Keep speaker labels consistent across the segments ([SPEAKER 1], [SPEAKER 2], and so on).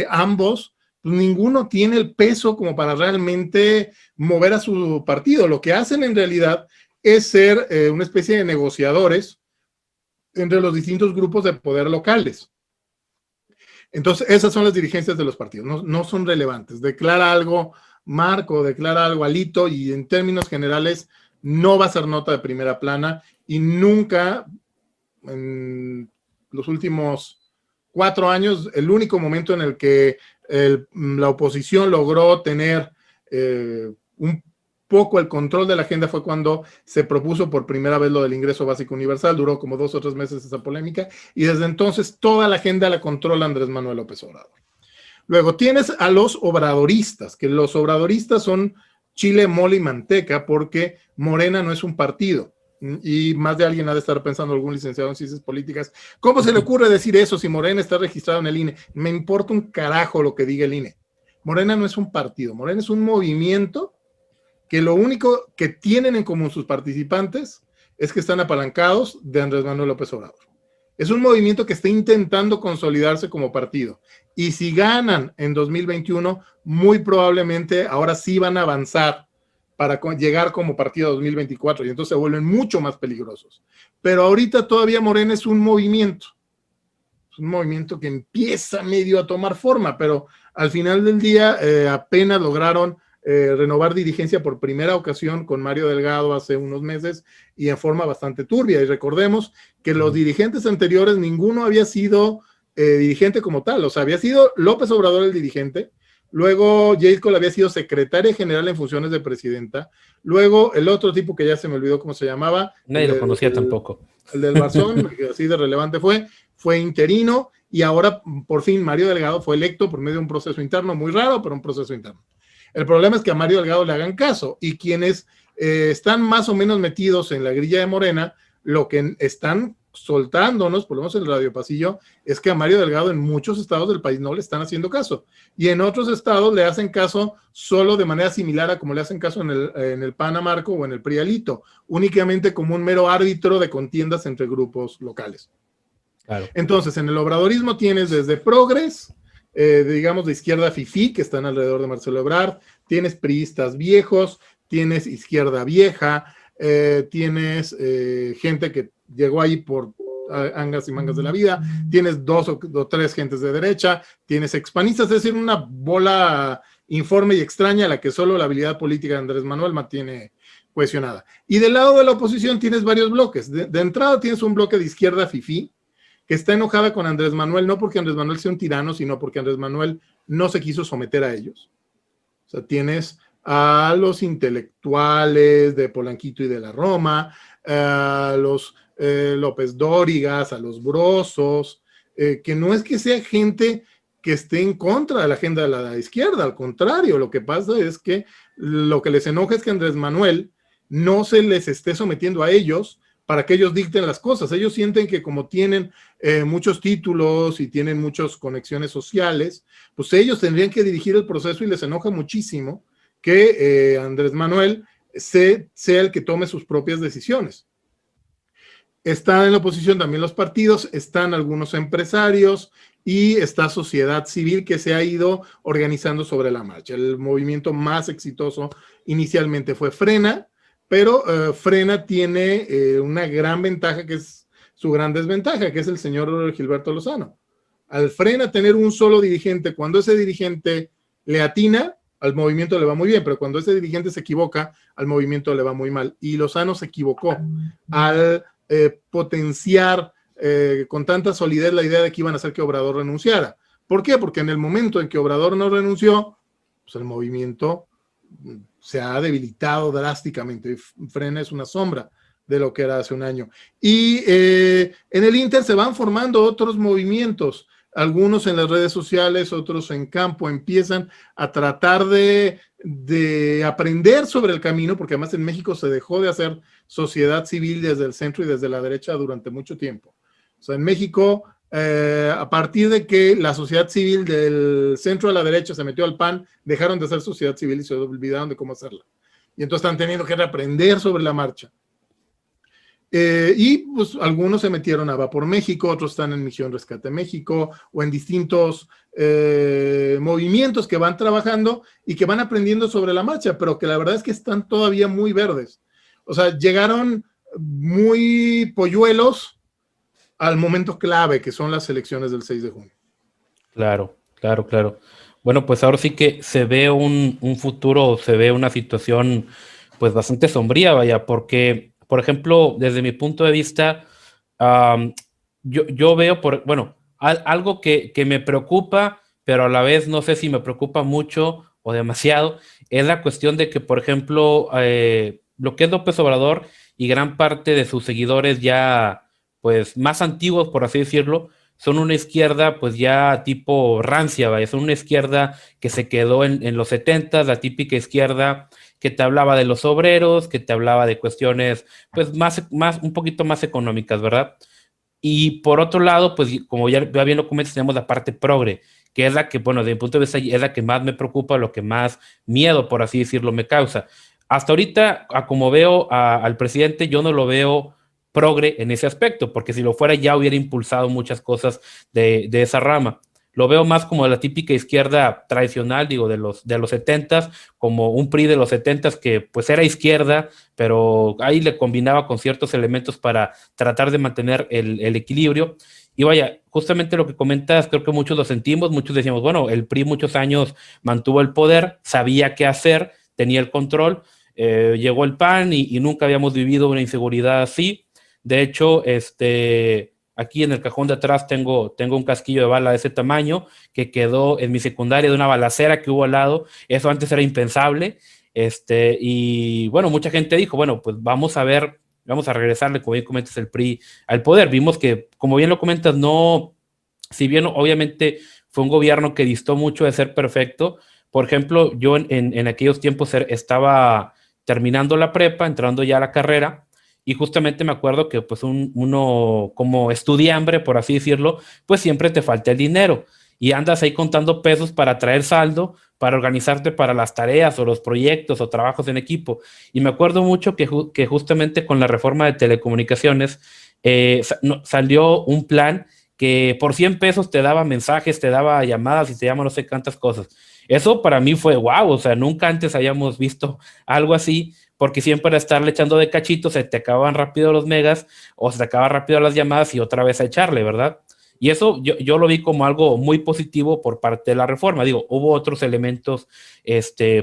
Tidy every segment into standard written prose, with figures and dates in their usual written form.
[SPEAKER 1] ambos, pues ninguno tiene el peso como para realmente mover a su partido. Lo que hacen en realidad es ser una especie de negociadores entre los distintos grupos de poder locales. Entonces, esas son las dirigencias de los partidos, no son relevantes. Declara algo Marco, declara algo Alito, y en términos generales no va a ser nota de primera plana, y nunca en los últimos 4 años, el único momento en el que la oposición logró tener un poco el control de la agenda fue cuando se propuso por primera vez lo del ingreso básico universal. Duró como 2 o 3 meses esa polémica, y desde entonces toda la agenda la controla Andrés Manuel López Obrador. Luego tienes a los obradoristas, que los obradoristas son chile, mole y manteca, porque Morena no es un partido. Y más de alguien ha de estar pensando, algún licenciado en ciencias políticas, ¿cómo se le ocurre decir eso si Morena está registrado en el INE? Me importa un carajo lo que diga el INE. Morena no es un partido, Morena es un movimiento que lo único que tienen en común sus participantes es que están apalancados de Andrés Manuel López Obrador. Es un movimiento que está intentando consolidarse como partido, y si ganan en 2021, muy probablemente ahora sí van a avanzar para llegar como partido a 2024, y entonces se vuelven mucho más peligrosos. Pero ahorita todavía Morena es un movimiento que empieza medio a tomar forma, pero al final del día apenas lograron renovar dirigencia por primera ocasión con Mario Delgado hace unos meses, y en forma bastante turbia. Y recordemos que los dirigentes anteriores, ninguno había sido dirigente como tal. O sea, había sido López Obrador el dirigente, luego Jade Cole había sido secretaria general en funciones de presidenta, luego el otro tipo que ya se me olvidó cómo se llamaba.
[SPEAKER 2] Nadie lo conocía tampoco.
[SPEAKER 1] El del Barzón, que así de relevante fue interino, y ahora por fin Mario Delgado fue electo por medio de un proceso interno muy raro, pero un proceso interno. El problema es que a Mario Delgado le hagan caso, y quienes están más o menos metidos en la grilla de Morena, lo que están soltándonos, por lo menos en el Radio Pasillo, es que a Mario Delgado en muchos estados del país no le están haciendo caso, y en otros estados le hacen caso solo de manera similar a como le hacen caso en el PAN a Marco o en el PRI a Alito, únicamente como un mero árbitro de contiendas entre grupos locales. Claro. Entonces, en el obradorismo tienes desde progres, digamos de izquierda fifí, que están alrededor de Marcelo Ebrard, tienes priistas viejos, tienes izquierda vieja, tienes gente que llegó ahí por angas y mangas de la vida, tienes 2 o 3 gentes de derecha, tienes expanistas, es decir, una bola informe y extraña a la que solo la habilidad política de Andrés Manuel mantiene cohesionada. Y del lado de la oposición tienes varios bloques. De entrada tienes un bloque de izquierda fifí, que está enojada con Andrés Manuel, no porque Andrés Manuel sea un tirano, sino porque Andrés Manuel no se quiso someter a ellos. O sea, tienes a los intelectuales de Polanquito y de la Roma, a los López Dórigas, a los Brosos, que no es que sea gente que esté en contra de la agenda de la izquierda, al contrario, lo que pasa es que lo que les enoja es que Andrés Manuel no se les esté sometiendo a ellos para que ellos dicten las cosas. Ellos sienten que como tienen muchos títulos y tienen muchas conexiones sociales, pues ellos tendrían que dirigir el proceso, y les enoja muchísimo que Andrés Manuel sea el que tome sus propias decisiones. Están en la oposición también los partidos, están algunos empresarios y está sociedad civil que se ha ido organizando sobre la marcha. El movimiento más exitoso inicialmente fue Frena, pero Frena tiene una gran ventaja, que es su gran desventaja, que es el señor Gilberto Lozano. Al Frena tener un solo dirigente, cuando ese dirigente le atina, al movimiento le va muy bien, pero cuando ese dirigente se equivoca, al movimiento le va muy mal. Y Lozano se equivocó al potenciar con tanta solidez la idea de que iban a hacer que Obrador renunciara. ¿Por qué? Porque en el momento en que Obrador no renunció, pues el movimiento se ha debilitado drásticamente. Frena es una sombra de lo que era hace un año. Y en el Inter se van formando otros movimientos, algunos en las redes sociales, otros en campo, empiezan a tratar de aprender sobre el camino, porque además en México se dejó de hacer sociedad civil desde el centro y desde la derecha durante mucho tiempo. O sea, en México, a partir de que la sociedad civil del centro a la derecha se metió al PAN, dejaron de hacer sociedad civil y se olvidaron de cómo hacerla. Y entonces están teniendo que reaprender sobre la marcha. Y pues algunos se metieron a Va por México, otros están en Misión Rescate México o en distintos movimientos que van trabajando y que van aprendiendo sobre la marcha, pero que la verdad es que están todavía muy verdes. O sea, llegaron muy polluelos al momento clave, que son las elecciones del 6 de junio.
[SPEAKER 2] Claro, claro, claro. Bueno, pues ahora sí que se ve un futuro, se ve una situación pues bastante sombría, vaya, porque, por ejemplo, desde mi punto de vista, um, yo veo, bueno, algo que me preocupa, pero a la vez no sé si me preocupa mucho o demasiado, es la cuestión de que, por ejemplo, lo que es López Obrador y gran parte de sus seguidores ya, pues, más antiguos, por así decirlo, son una izquierda pues ya tipo rancia, ¿vale? Son una izquierda que se quedó en los 70, la típica izquierda que te hablaba de los obreros, que te hablaba de cuestiones pues un poquito más económicas, ¿verdad? Y por otro lado, pues como ya bien lo comentas, tenemos la parte progre, que es la que, bueno, desde mi punto de vista, es la que más me preocupa, lo que más miedo, por así decirlo, me causa. Hasta ahorita, como veo al presidente, yo no lo veo progre en ese aspecto, porque si lo fuera ya hubiera impulsado muchas cosas de esa rama. Lo veo más como la típica izquierda tradicional, digo, de los 70s, como un PRI de los 70s que pues era izquierda, pero ahí le combinaba con ciertos elementos para tratar de mantener el equilibrio. Y vaya, justamente lo que comentas, creo que muchos lo sentimos, muchos decíamos, bueno, el PRI muchos años mantuvo el poder, sabía qué hacer, tenía el control, llegó el PAN y nunca habíamos vivido una inseguridad así. De hecho, aquí en el cajón de atrás tengo un casquillo de bala de ese tamaño que quedó en mi secundaria de una balacera que hubo al lado. Eso antes era impensable. Y bueno, mucha gente dijo, bueno, pues vamos a ver, vamos a regresarle, como bien comentas, el PRI al poder. Vimos que, como bien lo comentas, no, si bien obviamente fue un gobierno que distó mucho de ser perfecto. Por ejemplo, yo en aquellos tiempos estaba terminando la prepa, entrando ya a la carrera, y justamente me acuerdo que pues uno como estudiambre, por así decirlo, pues siempre te falta el dinero y andas ahí contando pesos para traer saldo, para organizarte para las tareas o los proyectos o trabajos en equipo. Y me acuerdo mucho que justamente con la reforma de telecomunicaciones salió un plan que por 100 pesos te daba mensajes, te daba llamadas y te llama no sé cuántas cosas. Eso para mí fue wow, o sea, nunca antes habíamos visto algo así, porque siempre era estarle echando de cachitos, se te acababan rápido los megas o se te acababan rápido las llamadas y otra vez a echarle, ¿verdad? Y eso yo lo vi como algo muy positivo por parte de la reforma. Digo, hubo otros elementos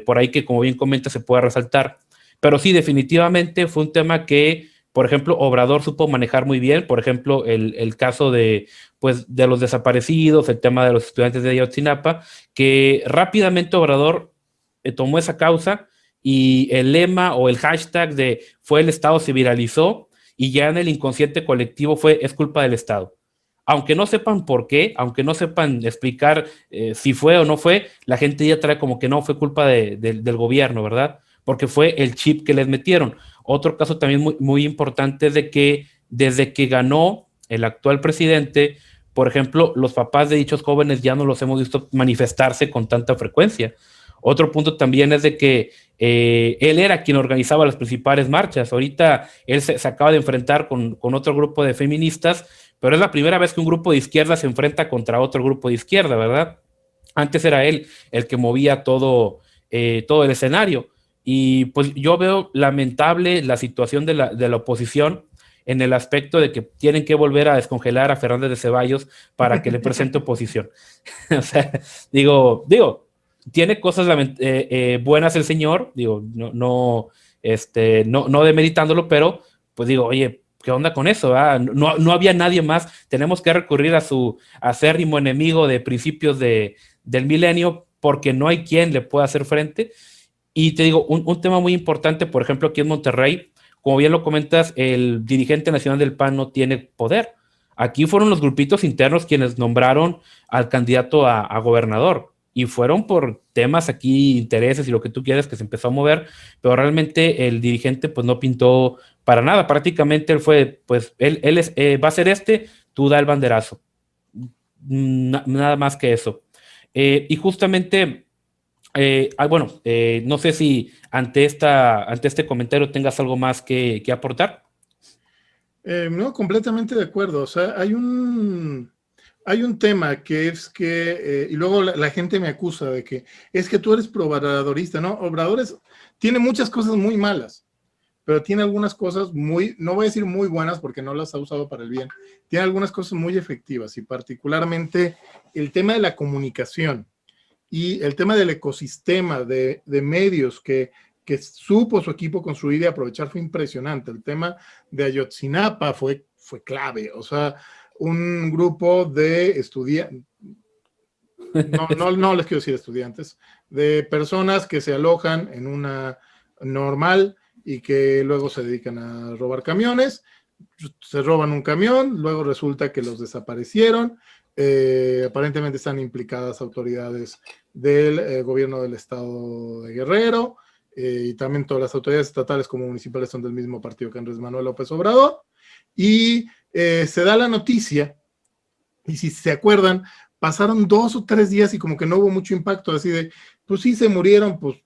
[SPEAKER 2] por ahí que, como bien comenta, se puede resaltar. Pero sí, definitivamente fue un tema que, por ejemplo, Obrador supo manejar muy bien. Por ejemplo, el caso pues, de los desaparecidos, el tema de los estudiantes de Ayotzinapa, que rápidamente Obrador tomó esa causa y el lema o el hashtag de fue el Estado se viralizó y ya en el inconsciente colectivo es culpa del Estado. Aunque no sepan por qué, aunque no sepan explicar si fue o no fue, la gente ya trae como que no fue culpa del gobierno, ¿verdad? Porque fue el chip que les metieron. Otro caso también muy, muy importante es de que desde que ganó el actual presidente, por ejemplo, los papás de dichos jóvenes ya no los hemos visto manifestarse con tanta frecuencia. Otro punto también es de que él era quien organizaba las principales marchas. Ahorita él se acaba de enfrentar con otro grupo de feministas, pero es la primera vez que un grupo de izquierda se enfrenta contra otro grupo de izquierda, ¿verdad? Antes era él el que movía todo el escenario. Y pues yo veo lamentable la situación de la oposición en el aspecto de que tienen que volver a descongelar a Fernández de Ceballos para que le presente oposición. O sea, digo, tiene cosas buenas el señor, digo, no demeritándolo, pero pues digo, oye, ¿qué onda con eso? No había nadie más, tenemos que recurrir a su acérrimo enemigo de principios del milenio porque no hay quien le pueda hacer frente. Y te digo, un tema muy importante, por ejemplo, aquí en Monterrey, como bien lo comentas, el dirigente nacional del PAN no tiene poder. Aquí fueron los grupitos internos quienes nombraron al candidato a gobernador y fueron por temas aquí, intereses y lo que tú quieras que se empezó a mover, pero realmente el dirigente pues no pintó para nada. Prácticamente él fue, pues va a ser tú da el banderazo. Nada más que eso. Y justamente bueno, no sé si ante este comentario tengas algo más que aportar.
[SPEAKER 1] No, completamente de acuerdo. O sea, hay un tema que es que, y luego la gente me acusa de que es que tú eres pro obradorista, ¿no? Tiene muchas cosas muy malas, pero tiene algunas cosas muy, no voy a decir muy buenas porque no las ha usado para el bien, tiene algunas cosas muy efectivas y particularmente el tema de la comunicación y el tema del ecosistema de medios que supo su equipo construir y aprovechar fue impresionante. El tema de Ayotzinapa fue clave, o sea, un grupo de estudiantes, no les quiero decir estudiantes, de personas que se alojan en una normal y que luego se dedican a robar camiones, se roban un camión, luego resulta que los desaparecieron, aparentemente están implicadas autoridades del gobierno del estado de Guerrero, y también todas las autoridades estatales como municipales son del mismo partido que Andrés Manuel López Obrador, y se da la noticia, y si se acuerdan, pasaron 2 o 3 días y como que no hubo mucho impacto, así de, pues sí, se murieron, pues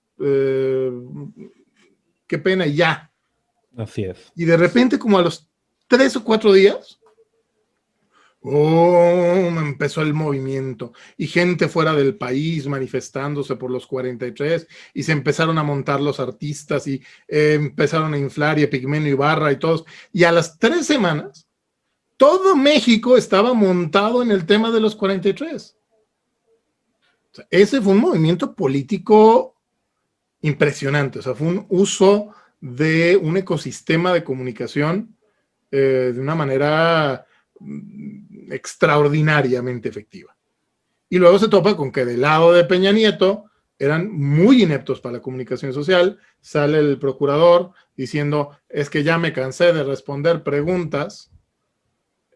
[SPEAKER 1] qué pena, y ya.
[SPEAKER 2] Así es.
[SPEAKER 1] Y de repente, como a los 3 o 4 días, empezó el movimiento y gente fuera del país manifestándose por los 43 y se empezaron a montar los artistas y empezaron a inflar y Epigmenio Ibarra y todos. Y a las 3 semanas, todo México estaba montado en el tema de los 43. O sea, ese fue un movimiento político impresionante, o sea, fue un uso de un ecosistema de comunicación de una manera extraordinariamente efectiva. Y luego se topa con que del lado de Peña Nieto eran muy ineptos para la comunicación social, sale el procurador diciendo, es que ya me cansé de responder preguntas,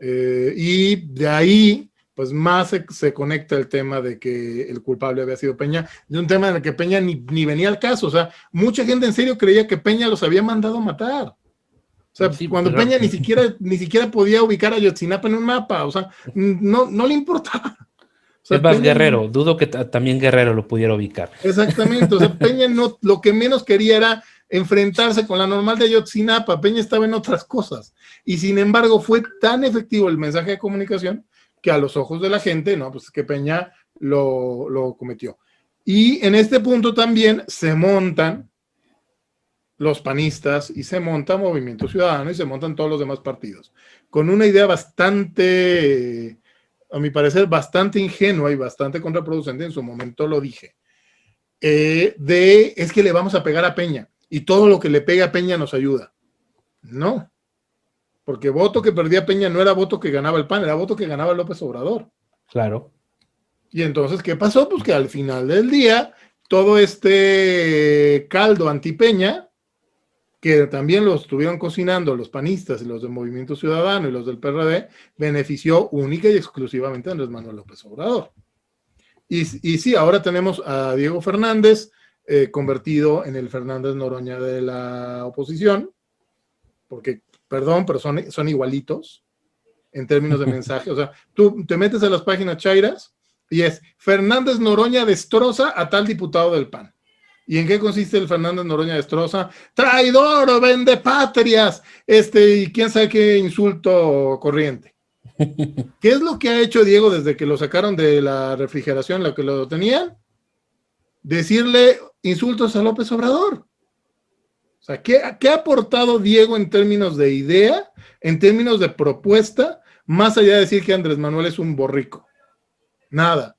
[SPEAKER 1] y de ahí pues más se conecta el tema de que el culpable había sido Peña, de un tema en el que Peña ni venía al caso, o sea, mucha gente en serio creía que Peña los había mandado a matar. O sea,
[SPEAKER 2] Sí,
[SPEAKER 1] cuando
[SPEAKER 2] claro.
[SPEAKER 1] Peña ni siquiera podía ubicar a Ayotzinapa en un mapa, o sea, no le importaba. O
[SPEAKER 2] Es
[SPEAKER 1] sea,
[SPEAKER 2] más,
[SPEAKER 1] Peña,
[SPEAKER 2] Guerrero, dudo que también Guerrero lo pudiera ubicar.
[SPEAKER 1] exactamente, o sea, Peña no, lo que menos quería era enfrentarse con la normal de Ayotzinapa, Peña estaba en otras cosas. Y sin embargo, fue tan efectivo el mensaje de comunicación que a los ojos de la gente, no, pues que Peña lo cometió. Y en este punto también se montan los panistas y se monta Movimiento Ciudadano y se montan todos los demás partidos, con una idea bastante, a mi parecer, bastante ingenua y bastante contraproducente, en su momento lo dije, es que le vamos a pegar a Peña y todo lo que le pega a Peña nos ayuda. No, porque voto que perdía Peña no era voto que ganaba el PAN, era voto que ganaba López Obrador.
[SPEAKER 2] Claro.
[SPEAKER 1] Y entonces, ¿qué pasó? Pues que al final del día, todo este caldo anti-Peña, que también lo estuvieron cocinando los panistas y los del Movimiento Ciudadano y los del PRD, benefició única y exclusivamente a Andrés Manuel López Obrador. Y sí, ahora tenemos a Diego Fernández, convertido en el Fernández Noroña de la oposición, porque, perdón, pero son igualitos en términos de mensaje. O sea, tú te metes a las páginas chairas y es Fernández Noroña destroza a tal diputado del PAN. ¿Y en qué consiste el Fernández Noroña destroza? Traidor o vende patrias, y quién sabe qué insulto corriente. ¿Qué es lo que ha hecho Diego desde que lo sacaron de la refrigeración, la que lo tenían? Decirle insultos a López Obrador. O sea, ¿qué ha aportado Diego en términos de idea, en términos de propuesta, más allá de decir que Andrés Manuel es un borrico? Nada.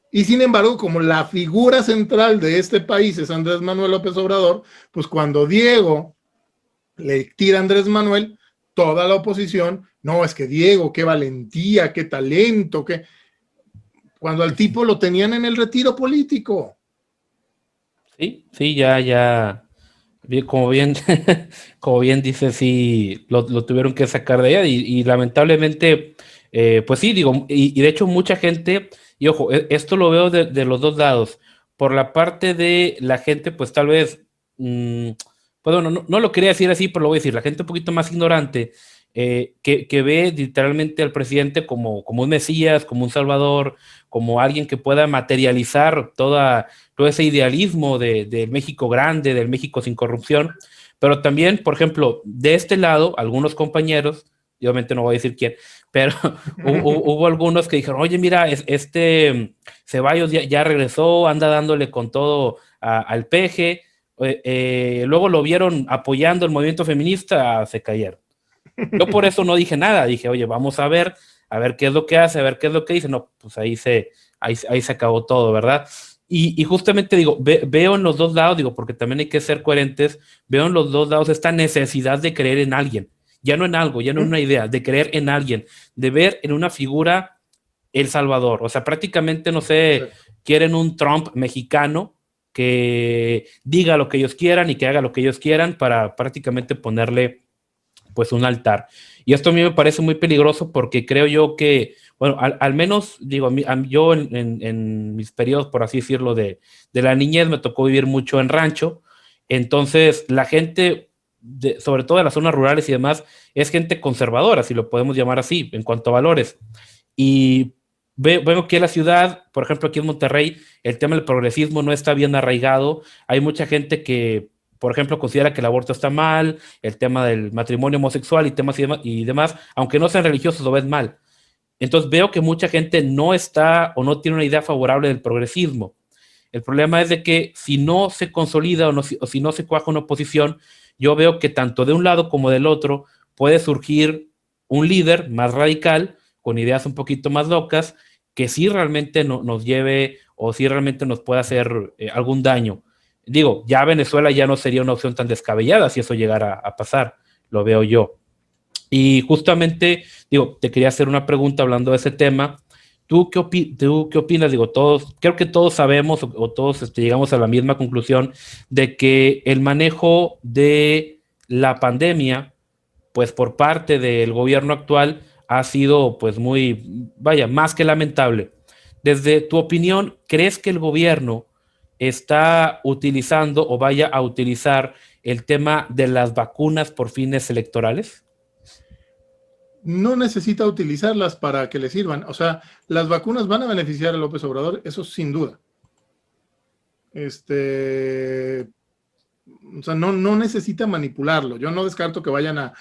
[SPEAKER 1] Y sin embargo, como la figura central de este país es Andrés Manuel López Obrador, pues cuando Diego le tira a Andrés Manuel, toda la oposición, no, es que Diego, qué valentía, qué talento, cuando al tipo lo tenían en el retiro político.
[SPEAKER 2] Sí, ya. Como bien, como bien dice, sí, lo tuvieron que sacar de ella y lamentablemente, pues sí, digo, y de hecho mucha gente, y ojo, esto lo veo de los dos lados. Por la parte de la gente, pues tal vez, pues bueno, no lo quería decir así, pero lo voy a decir, la gente un poquito más ignorante, que ve literalmente al presidente como un mesías, como un salvador, como alguien que pueda materializar todo ese idealismo del México grande, del México sin corrupción, Pero también, por ejemplo, de este lado, algunos compañeros, y obviamente no voy a decir quién, pero hubo algunos que dijeron, oye, mira, Ceballos ya regresó, anda dándole con todo al peje, luego lo vieron apoyando el movimiento feminista, se cayeron. Yo por eso no dije nada, dije, oye, vamos a ver qué es lo que hace, a ver qué es lo que dice. No, pues ahí se acabó todo, ¿verdad? Y justamente digo, veo en los dos lados, digo, porque también hay que ser coherentes, veo en los dos lados esta necesidad de creer en alguien, ya no en algo, ya no en una idea, de creer en alguien, de ver en una figura El Salvador. O sea, prácticamente, no sé, quieren un Trump mexicano que diga lo que ellos quieran y que haga lo que ellos quieran para prácticamente ponerle pues un altar. Y esto a mí me parece muy peligroso porque creo yo que, bueno, al menos, digo, yo en mis periodos, por así decirlo, de la niñez, me tocó vivir mucho en rancho. Entonces, la gente, sobre todo de las zonas rurales y demás, es gente conservadora, si lo podemos llamar así, en cuanto a valores. Y veo que en la ciudad, por ejemplo, aquí en Monterrey, el tema del progresismo no está bien arraigado. Hay mucha gente que, por ejemplo, considera que el aborto está mal, el tema del matrimonio homosexual y temas y demás, aunque no sean religiosos, lo ven mal. Entonces veo que mucha gente no está o no tiene una idea favorable del progresismo. El problema es de que si no se consolida o si no se cuaja una oposición, yo veo que tanto de un lado como del otro puede surgir un líder más radical, con ideas un poquito más locas, que sí realmente nos lleve o sí realmente nos pueda hacer algún daño. Digo, ya Venezuela ya no sería una opción tan descabellada si eso llegara a pasar, lo veo yo. Y justamente, digo, te quería hacer una pregunta hablando de ese tema. ¿Tú qué opinas? Digo, creo que todos sabemos o todos llegamos a la misma conclusión de que el manejo de la pandemia, pues por parte del gobierno actual, ha sido pues muy, vaya, más que lamentable. Desde tu opinión, ¿crees que el gobierno está utilizando o vaya a utilizar el tema de las vacunas por fines electorales?
[SPEAKER 1] No necesita utilizarlas para que le sirvan. O sea, las vacunas van a beneficiar a López Obrador, eso sin duda. O sea, no necesita manipularlo. Yo no descarto que vayan a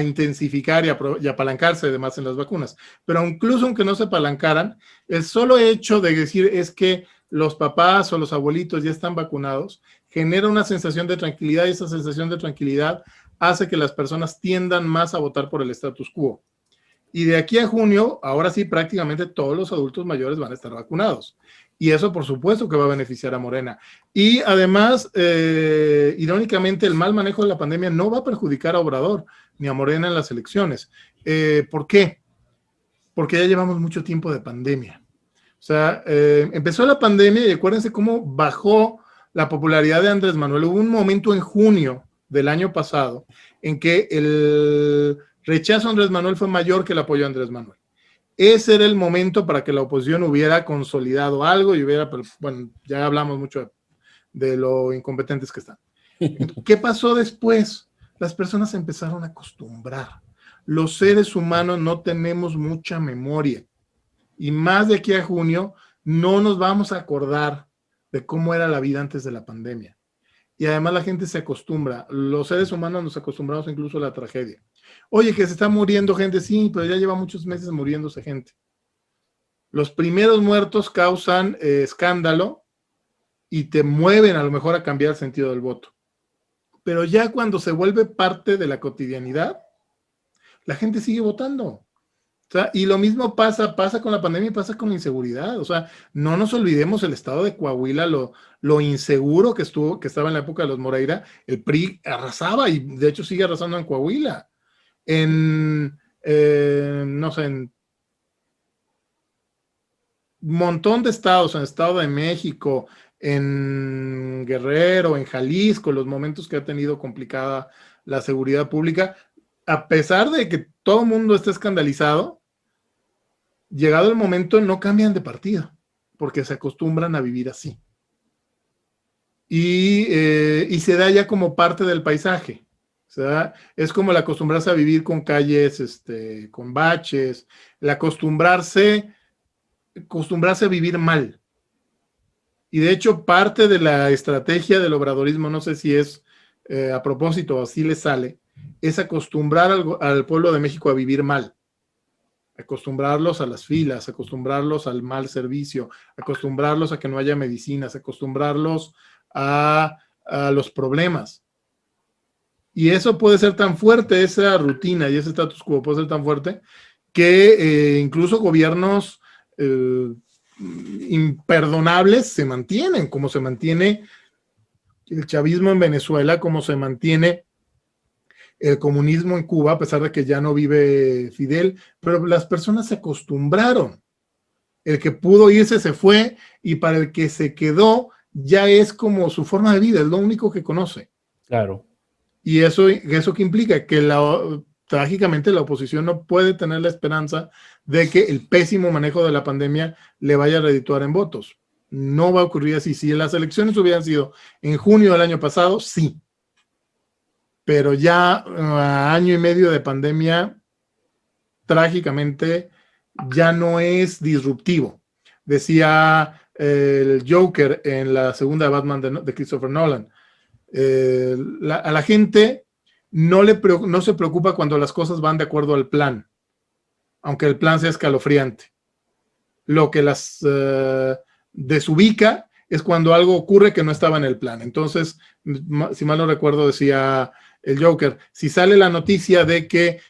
[SPEAKER 1] intensificar y apalancarse además en las vacunas. Pero incluso aunque no se apalancaran, el solo hecho de decir es que los papás o los abuelitos ya están vacunados genera una sensación de tranquilidad y esa sensación de tranquilidad hace que las personas tiendan más a votar por el status quo. Y de aquí a junio, ahora sí, prácticamente todos los adultos mayores van a estar vacunados. Y eso, por supuesto, que va a beneficiar a Morena. Y además, irónicamente, el mal manejo de la pandemia no va a perjudicar a Obrador ni a Morena en las elecciones. ¿Por qué? Porque ya llevamos mucho tiempo de pandemia. O sea, empezó la pandemia y acuérdense cómo bajó la popularidad de Andrés Manuel. Hubo un momento en junio del año pasado en que el rechazo a Andrés Manuel fue mayor que el apoyo a Andrés Manuel. Ese era el momento para que la oposición hubiera consolidado algo y hubiera, bueno, ya hablamos mucho de lo incompetentes que están. ¿Qué pasó después? Las personas se empezaron a acostumbrar. Los seres humanos no tenemos mucha memoria y más de aquí a junio no nos vamos a acordar de cómo era la vida antes de la pandemia. Y además la gente se acostumbra. Los seres humanos nos acostumbramos incluso a la tragedia. Oye, que se está muriendo gente, sí, pero ya lleva muchos meses muriéndose gente. Los primeros muertos causan escándalo y te mueven a lo mejor a cambiar el sentido del voto. Pero ya cuando se vuelve parte de la cotidianidad, la gente sigue votando. O sea, y lo mismo pasa con la pandemia y pasa con la inseguridad. O sea, no nos olvidemos el estado de Coahuila, lo inseguro que estaba en la época de los Moreira. El PRI arrasaba y de hecho sigue arrasando en Coahuila. No sé, en un montón de estados, en el Estado de México, en Guerrero, en Jalisco, los momentos que ha tenido complicada la seguridad pública, a pesar de que todo el mundo está escandalizado, llegado el momento no cambian de partido, porque se acostumbran a vivir así. Y se da ya como parte del paisaje. O sea, es como el acostumbrarse a vivir con calles, con baches, el acostumbrarse a vivir mal. Y de hecho, parte de la estrategia del obradorismo, no sé si es a propósito, así le sale, es acostumbrar al pueblo de México a vivir mal, acostumbrarlos a las filas, acostumbrarlos al mal servicio, acostumbrarlos a que no haya medicinas, acostumbrarlos a los problemas. Y eso puede ser tan fuerte, esa rutina y ese status quo puede ser tan fuerte que incluso gobiernos imperdonables se mantienen, como se mantiene el chavismo en Venezuela, como se mantiene el comunismo en Cuba, a pesar de que ya no vive Fidel, pero las personas se acostumbraron. El que pudo irse se fue, y para el que se quedó ya es como su forma de vida, es lo único que conoce.
[SPEAKER 2] Claro.
[SPEAKER 1] Y eso que implica que trágicamente la oposición no puede tener la esperanza de que el pésimo manejo de la pandemia le vaya a redituar en votos. No va a ocurrir así. Si las elecciones hubieran sido en junio del año pasado, sí. Pero ya a año y medio de pandemia, trágicamente ya no es disruptivo. Decía el Joker en la segunda de Batman de Christopher Nolan. A la gente no se preocupa cuando las cosas van de acuerdo al plan, aunque el plan sea escalofriante. Lo que las desubica es cuando algo ocurre que no estaba en el plan. Entonces, si mal no recuerdo, decía el Joker, si sale la noticia de que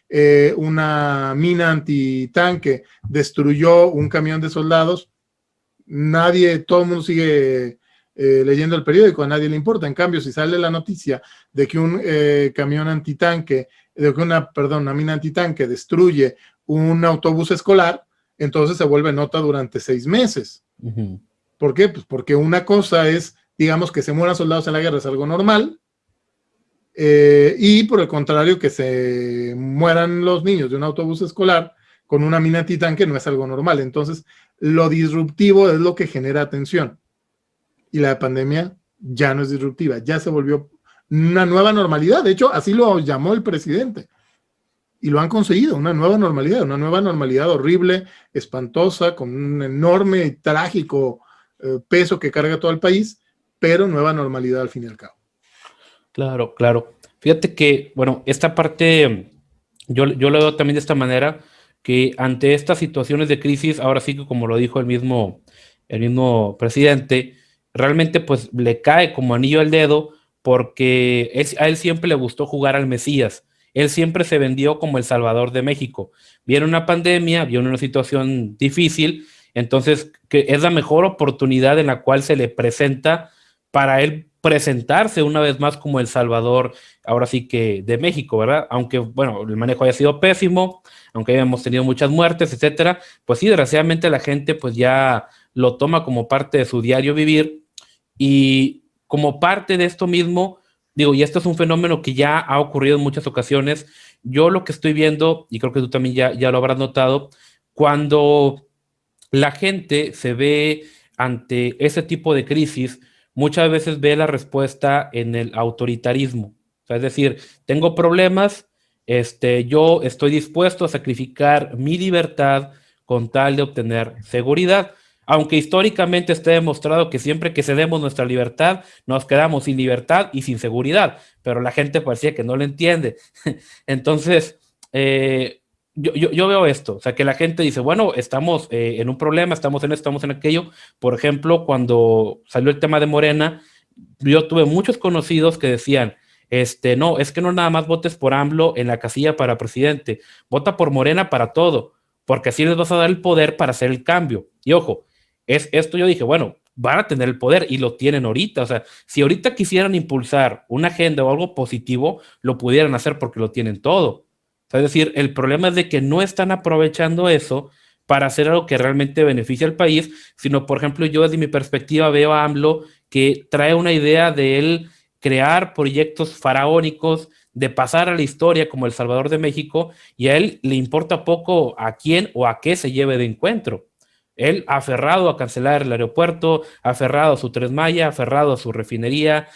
[SPEAKER 1] una mina antitanque destruyó un camión de soldados, todo el mundo sigue leyendo el periódico, a nadie le importa. En cambio, si sale la noticia de que un camión antitanque, una mina antitanque destruye un autobús escolar, entonces se vuelve nota durante 6 meses.
[SPEAKER 2] Uh-huh.
[SPEAKER 1] ¿Por qué? Pues porque una cosa es, digamos, que se mueran soldados en la guerra, es algo normal, y por el contrario, que se mueran los niños de un autobús escolar con una mina antitanque no es algo normal. Entonces, lo disruptivo es lo que genera atención. Y la pandemia ya no es disruptiva, ya se volvió una nueva normalidad. De hecho, así lo llamó el presidente. Y lo han conseguido, una nueva normalidad horrible, espantosa, con un enorme y trágico peso que carga todo el país, pero nueva normalidad al fin y al cabo.
[SPEAKER 2] Claro, claro. Fíjate que, bueno, esta parte yo lo veo también de esta manera, que ante estas situaciones de crisis, ahora sí que como lo dijo el mismo presidente, realmente pues le cae como anillo al dedo porque a él siempre le gustó jugar al Mesías. Él siempre se vendió como el Salvador de México. Viene una pandemia, viene una situación difícil, entonces que es la mejor oportunidad en la cual se le presenta para él presentarse una vez más como el Salvador, ahora sí que de México, ¿verdad? Aunque, bueno, el manejo haya sido pésimo, aunque hayamos tenido muchas muertes, etcétera, pues sí, desgraciadamente la gente pues ya lo toma como parte de su diario vivir, y como parte de esto mismo, digo, y esto es un fenómeno que ya ha ocurrido en muchas ocasiones. Yo lo que estoy viendo, y creo que tú también ya lo habrás notado, cuando la gente se ve ante ese tipo de crisis, muchas veces ve la respuesta en el autoritarismo. O sea, es decir, tengo problemas, yo estoy dispuesto a sacrificar mi libertad con tal de obtener seguridad. Aunque históricamente esté demostrado que siempre que cedemos nuestra libertad, nos quedamos sin libertad y sin seguridad, pero la gente parecía que no lo entiende. Entonces, yo veo esto, o sea, que la gente dice, bueno, estamos en un problema, estamos en esto, estamos en aquello. Por ejemplo, cuando salió el tema de Morena, yo tuve muchos conocidos que decían, no, es que no nada más votes por AMLO en la casilla para presidente, vota por Morena para todo, porque así les vas a dar el poder para hacer el cambio. Y ojo, esto yo dije, bueno, van a tener el poder y lo tienen ahorita. O sea, si ahorita quisieran impulsar una agenda o algo positivo, lo pudieran hacer porque lo tienen todo. O sea, es decir, el problema es de que no están aprovechando eso para hacer algo que realmente beneficie al país, sino, por ejemplo, yo desde mi perspectiva veo a AMLO que trae una idea de él crear proyectos faraónicos, de pasar a la historia como el Salvador de México, y a él le importa poco a quién o a qué se lleve de encuentro. Él aferrado a cancelar el aeropuerto, aferrado a su Tres Maya, aferrado a su refinería,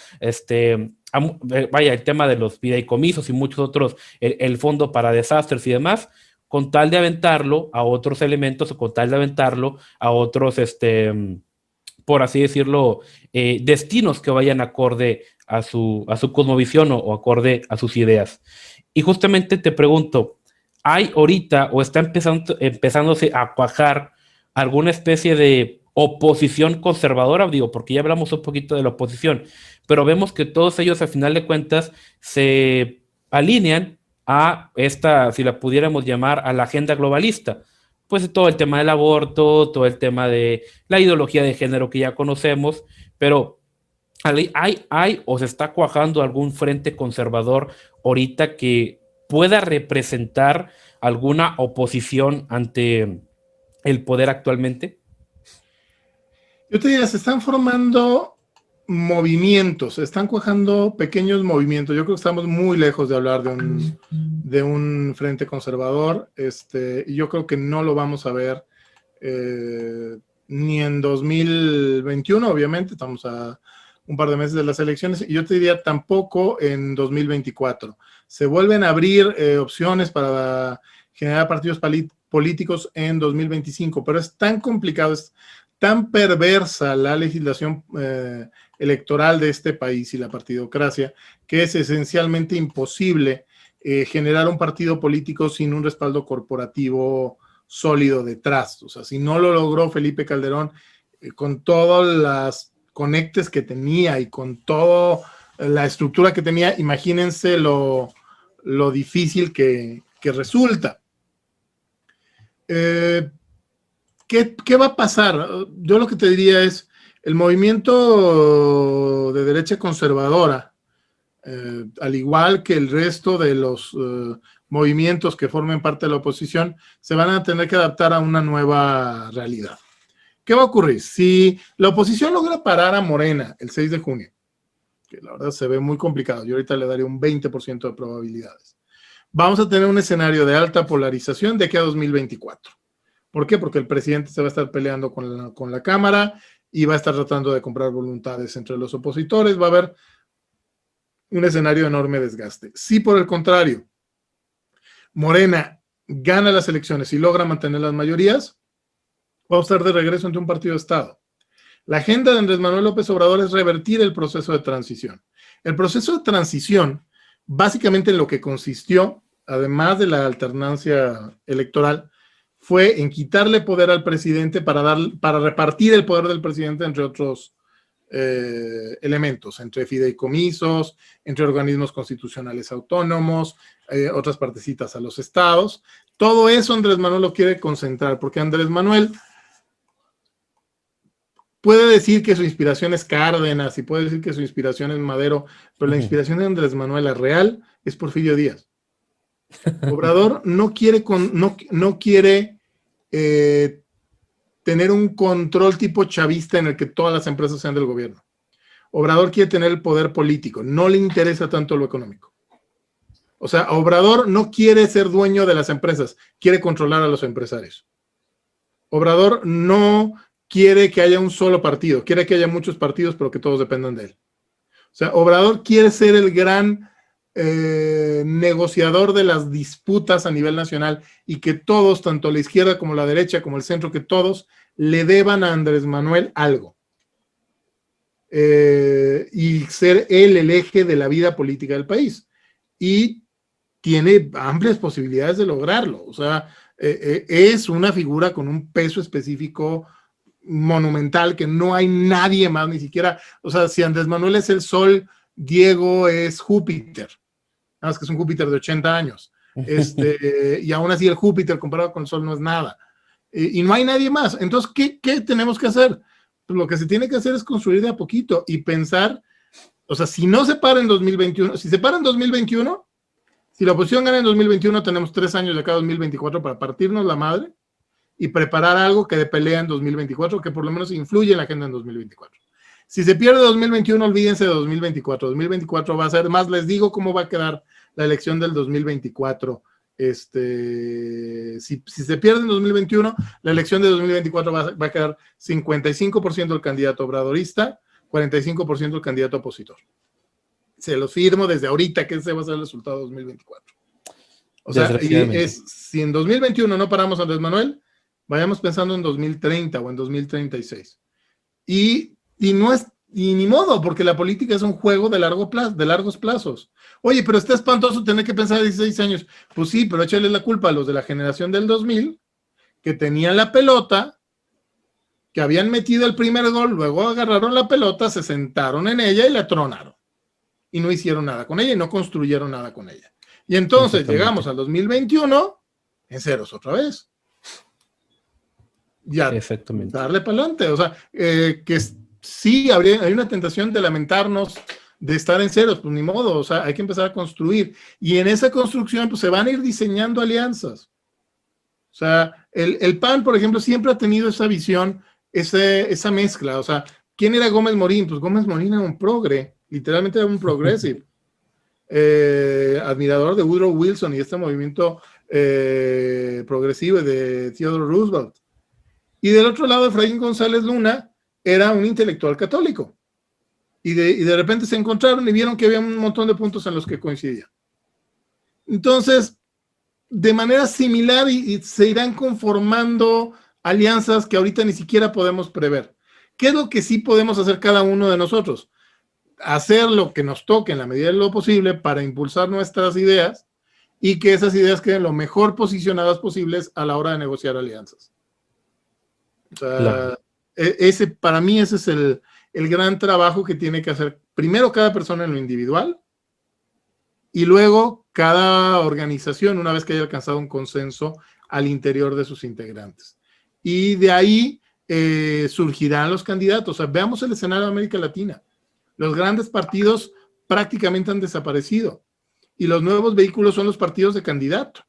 [SPEAKER 2] vaya, el tema de los fideicomisos y muchos otros, el fondo para desastres y demás, con tal de aventarlo a otros elementos o con tal de aventarlo a otros por así decirlo, destinos que vayan acorde a su cosmovisión o acorde a sus ideas. Y justamente te pregunto, ¿hay ahorita o está empezándose a cuajar alguna especie de oposición conservadora? Digo, porque ya hablamos un poquito de la oposición, pero vemos que todos ellos, al final de cuentas, se alinean a esta, si la pudiéramos llamar, a la agenda globalista. Pues todo el tema del aborto, todo el tema de la ideología de género que ya conocemos, pero ¿hay o se está cuajando algún frente conservador ahorita que pueda representar alguna oposición ante el poder actualmente?
[SPEAKER 1] Yo te diría, se están formando movimientos, se están cuajando pequeños movimientos. Yo creo que estamos muy lejos de hablar de un frente conservador, y yo creo que no lo vamos a ver ni en 2021, obviamente, estamos a un par de meses de las elecciones, y yo te diría tampoco en 2024. Se vuelven a abrir opciones para generar partidos políticos en 2025, pero es tan complicado, es tan perversa la legislación electoral de este país y la partidocracia, que es esencialmente imposible generar un partido político sin un respaldo corporativo sólido detrás. O sea, si no lo logró Felipe Calderón con todas las conectes que tenía y con toda la estructura que tenía, imagínense lo difícil que resulta. ¿Qué va a pasar? Yo lo que te diría es, el movimiento de derecha conservadora, al igual que el resto de los movimientos que formen parte de la oposición, se van a tener que adaptar a una nueva realidad. ¿Qué va a ocurrir? Si la oposición logra parar a Morena el 6 de junio, que la verdad se ve muy complicado, yo ahorita le daría un 20% de probabilidades, vamos a tener un escenario de alta polarización de aquí a 2024. ¿Por qué? Porque el presidente se va a estar peleando con la Cámara y va a estar tratando de comprar voluntades entre los opositores. Va a haber un escenario de enorme desgaste. Si por el contrario, Morena gana las elecciones y logra mantener las mayorías, vamos a estar de regreso ante un partido de Estado. La agenda de Andrés Manuel López Obrador es revertir el proceso de transición. El proceso de transición, básicamente en lo que consistió, además de la alternancia electoral, fue en quitarle poder al presidente para repartir el poder del presidente entre otros elementos, entre fideicomisos, entre organismos constitucionales autónomos, otras partecitas a los estados. Todo eso Andrés Manuel lo quiere concentrar, porque Andrés Manuel puede decir que su inspiración es Cárdenas y puede decir que su inspiración es Madero, pero la inspiración de Andrés Manuel, la real, es Porfirio Díaz. Obrador no quiere tener un control tipo chavista en el que todas las empresas sean del gobierno. Obrador quiere tener el poder político, no le interesa tanto lo económico. O sea, Obrador no quiere ser dueño de las empresas, quiere controlar a los empresarios. Obrador no quiere que haya un solo partido, quiere que haya muchos partidos, pero que todos dependan de él. O sea, Obrador quiere ser el gran negociador de las disputas a nivel nacional y que todos, tanto la izquierda como la derecha, como el centro, que todos le deban a Andrés Manuel algo. Y ser él el eje de la vida política del país. Y tiene amplias posibilidades de lograrlo. O sea, es una figura con un peso específico monumental que no hay nadie más, ni siquiera, o sea, si Andrés Manuel es el Sol, Diego es Júpiter. Nada más que es un Júpiter de 80 años. Y aún así el Júpiter comparado con el Sol no es nada. Y no hay nadie más. Entonces, ¿qué tenemos que hacer? Pues lo que se tiene que hacer es construir de a poquito y pensar, o sea, si no se para en 2021, si se para en 2021, si la oposición gana en 2021, tenemos 3 años de acá a 2024 para partirnos la madre y preparar algo que de pelea en 2024, que por lo menos influye en la agenda en 2024. Si se pierde 2021, olvídense de 2024. 2024 va a ser, más les digo cómo va a quedar la elección del 2024. Si se pierde en 2021, la elección de 2024 va a quedar 55% el candidato obradorista, 45% el candidato opositor. Se los firmo desde ahorita que ese va a ser el resultado de 2024. O sea, si en 2021 no paramos a Andrés Manuel, vayamos pensando en 2030 o en 2036. Y no es, y ni modo, porque la política es un juego de largos plazos. Oye, pero está espantoso tener que pensar a 16 años. Pues sí, pero échale la culpa a los de la generación del 2000, que tenían la pelota, que habían metido el primer gol, luego agarraron la pelota, se sentaron en ella y la tronaron. Y no hicieron nada con ella y no construyeron nada con ella. Y entonces llegamos al 2021 en ceros otra vez. Ya, darle para adelante. O sea, que sí, hay una tentación de lamentarnos de estar en ceros, pues ni modo, o sea, hay que empezar a construir. Y en esa construcción, pues se van a ir diseñando alianzas. O sea, el PAN, por ejemplo, siempre ha tenido esa visión, esa mezcla. O sea, ¿quién era Gómez Morín? Pues Gómez Morín era un progre, literalmente era un progressive. Admirador de Woodrow Wilson y este movimiento progresivo de Theodore Roosevelt. Y del otro lado, Efraín González Luna era un intelectual católico. Y de repente se encontraron y vieron que había un montón de puntos en los que coincidían. Entonces, de manera similar y se irán conformando alianzas que ahorita ni siquiera podemos prever. ¿Qué es lo que sí podemos hacer cada uno de nosotros? Hacer lo que nos toque en la medida de lo posible para impulsar nuestras ideas y que esas ideas queden lo mejor posicionadas posibles a la hora de negociar alianzas. O sea, claro. Para mí ese es el gran trabajo que tiene que hacer primero cada persona en lo individual y luego cada organización una vez que haya alcanzado un consenso al interior de sus integrantes. Y de ahí surgirán los candidatos. O sea, veamos el escenario de América Latina. Los grandes partidos prácticamente han desaparecido y los nuevos vehículos son los partidos de candidato.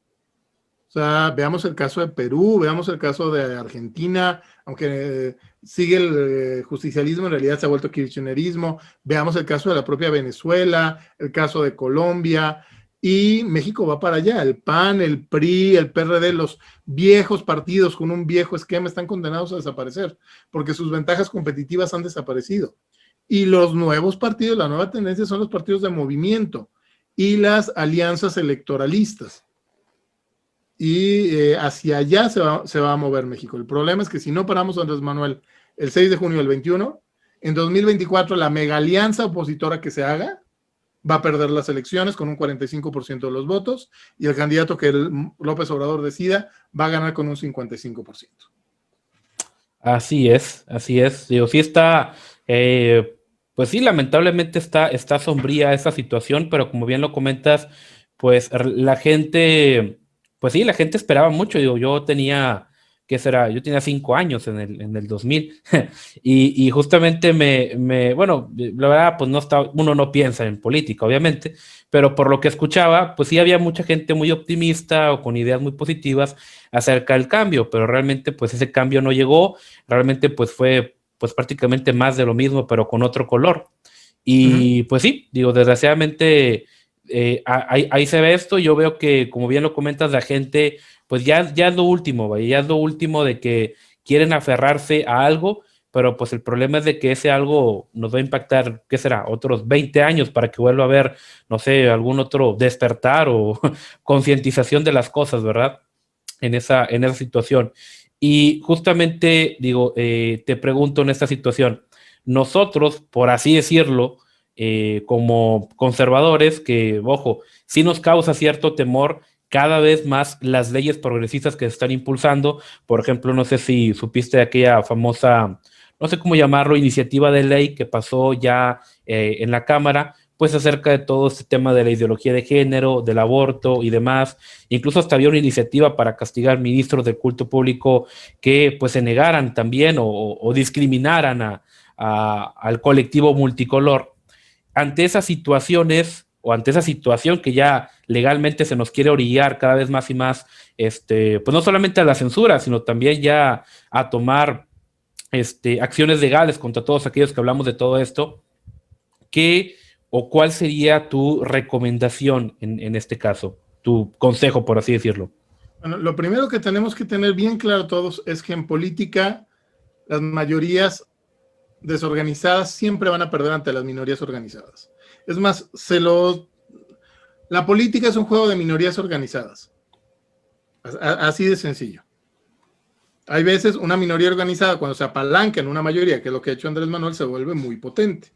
[SPEAKER 1] O sea, veamos el caso de Perú, veamos el caso de Argentina, aunque sigue el justicialismo, en realidad se ha vuelto kirchnerismo. Veamos el caso de la propia Venezuela, el caso de Colombia, y México va para allá. El PAN, el PRI, el PRD, los viejos partidos con un viejo esquema están condenados a desaparecer, porque sus ventajas competitivas han desaparecido. Y los nuevos partidos, la nueva tendencia son los partidos de movimiento y las alianzas electoralistas. Y hacia allá se va a mover México. El problema es que si no paramos a Andrés Manuel el 6 de junio del 21, en 2024 la mega alianza opositora que se haga va a perder las elecciones con un 45% de los votos y el candidato que López Obrador decida va a ganar con un 55%.
[SPEAKER 2] Así es, así es. Digo, sí está, pues sí, lamentablemente está sombría esa situación, pero como bien lo comentas, pues la gente, pues sí, la gente esperaba mucho. Digo, yo tenía, ¿qué será? Yo tenía 5 años en el 2000 y justamente bueno, la verdad, pues uno no piensa en política, obviamente, pero por lo que escuchaba, pues sí había mucha gente muy optimista o con ideas muy positivas acerca del cambio, pero realmente pues ese cambio no llegó, realmente pues fue pues prácticamente más de lo mismo, pero con otro color. Y pues sí, digo, desgraciadamente ahí se ve esto. Yo veo que, como bien lo comentas, la gente pues ya es lo último, ya es lo último de que quieren aferrarse a algo, pero pues el problema es de que ese algo nos va a impactar, ¿qué será? Otros 20 años para que vuelva a haber, no sé, algún otro despertar o concientización de las cosas, ¿verdad? En esa situación. Y justamente, digo, te pregunto en esta situación, nosotros, por así decirlo, como conservadores, que, ojo, sí nos causa cierto temor cada vez más las leyes progresistas que se están impulsando. Por ejemplo, no sé si supiste de aquella famosa, no sé cómo llamarlo, iniciativa de ley que pasó ya en la Cámara, pues acerca de todo este tema de la ideología de género, del aborto y demás. Incluso hasta había una iniciativa para castigar ministros del culto público que pues se negaran también o discriminaran al colectivo multicolor. Ante esas situaciones o ante esa situación que ya legalmente se nos quiere orillar cada vez más y más, pues no solamente a la censura, sino también ya a tomar acciones legales contra todos aquellos que hablamos de todo esto, ¿qué o cuál sería tu recomendación en este caso? Tu consejo, por así decirlo.
[SPEAKER 1] Bueno, lo primero que tenemos que tener bien claro todos es que en política las mayorías desorganizadas siempre van a perder ante las minorías organizadas. Es más, la política es un juego de minorías organizadas. Así de sencillo. hay veces una minoría organizada, cuando se apalanca en una mayoría, que es lo que ha hecho Andrés Manuel, se vuelve muy potente.